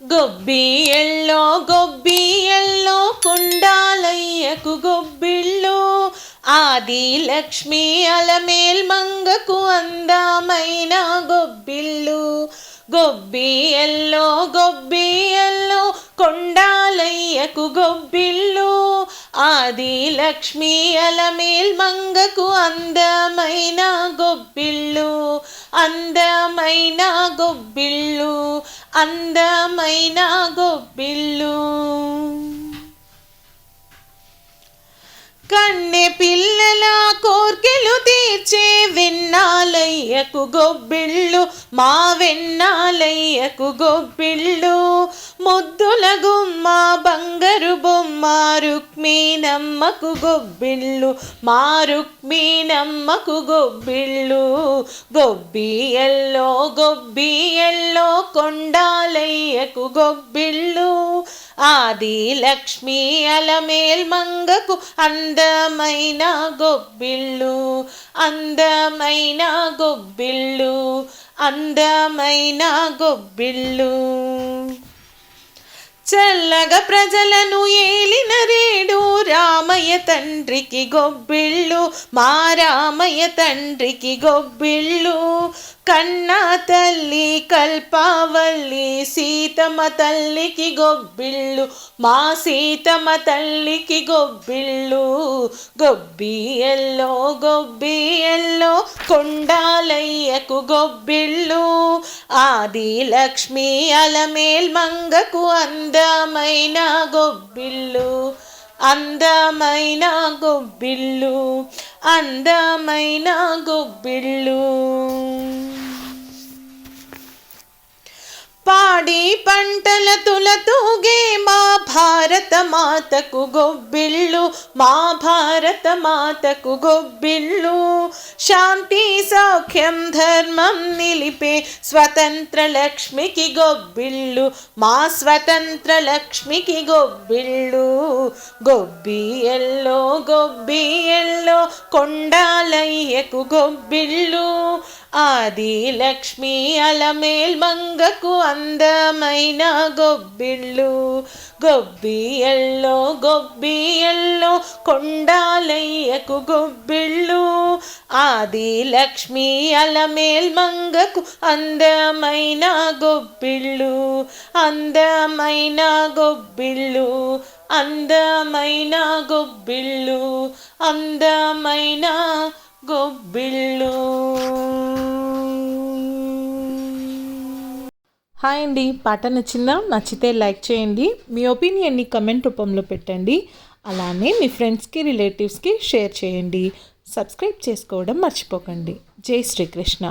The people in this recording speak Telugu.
గొబ్బియల్లో గొబ్బియల్లో కొండాలయ్యకు గొబ్బిళ్ళు, ఆది లక్ష్మి అలమేల్ మంగకు అందమైన గొబ్బిళ్ళు. గొబ్బియల్లో గొబ్బియల్లో కొండాలయ్యకు గొబ్బిళ్ళు, ఆది లక్ష్మి అలమేల్ మంగకు అందమైన గొబ్బిళ్ళు. అందమైన గొబ్బిళ్ళు, అందమైన గొబ్బిళ్ళు. కన్నె పిల్లల కోర్కెలు తీర్చే వెన్నాలయ్యకు గొబ్బిళ్ళు, మా వెన్నాలయ్యకు గొబ్బిళ్ళు. ముద్దుల గుమ్మ బంగారు బొమ్మ రుక్మిణమ్మకు గొబ్బిళ్ళు, మా రుక్మిణమ్మకు గొబ్బిళ్ళు. గొబ్బియల్లో గొబ్బియల్లో కొండాలయ్యకు గొబ్బిళ్ళు, ఆది లక్ష్మి అలమేల్ మంగకు అందమైన గొబ్బిళ్ళు. అందమైన గొబ్బిళ్ళు, అందమైన గొబ్బిళ్ళు. చల్లగా ప్రజలను ఏలిన రేడు రామయ్య తండ్రికి గొబ్బిళ్ళు, మా రామయ్య తండ్రికి గొబ్బిళ్ళు. కన్నా తల్లి కల్పవల్లి సీతమ్మ తల్లికి గొబ్బిళ్ళు, మా సీతమ్మ తల్లికి గొబ్బిళ్ళు. గొబ్బియల్లో గొబ్బియల్లో కొండాలయ్యకు గొబ్బిళ్ళు, ఆది లక్ష్మి అలమేల్ మంగకు అందమైన గొబ్బిళ్ళు. అందమైన గొబ్బిళ్ళు, అందమైన గొబ్బిళ్ళు. పాడి పంటల తులతూగే మా భారత మాతకు గొబ్బిళ్ళు, మా భారత మాతకు గొబ్బిళ్ళు. శాంతి సౌఖ్యం ధర్మం నిలిపే స్వతంత్ర లక్ష్మికి గొబ్బిళ్ళు, మా స్వతంత్ర లక్ష్మికి గొబ్బిళ్ళు. గొబ్బియల్లో గొబ్బియల్లో కొండాలయ్యకు గొబ్బిళ్ళు, ఆది లక్ష్మి అలమేల్ మంగకు అందమైన గొబ్బిళ్ళు. గొబ్బియల్లో గొబ్బియల్లో కొండాలయ్యకు గొబ్బిళ్ళు, ఆది లక్ష్మి అలమేల్ మంగకు అందమైన గొబ్బిళ్ళు. అందమైన గొబ్బిళ్ళు, అందమైన గొబ్బిళ్ళు, అందమైన గొబ్బిళ్ళు. హాయ్ అండి, పాట నచ్చిందా? నచ్చితే లైక్ చేయండి. మీ ఒపీనియన్ని కమెంట్ రూపంలో పెట్టండి. అలానే మీ ఫ్రెండ్స్కి రిలేటివ్స్కి షేర్ చేయండి. సబ్స్క్రైబ్ చేసుకోవడం మర్చిపోకండి. జై శ్రీకృష్ణ.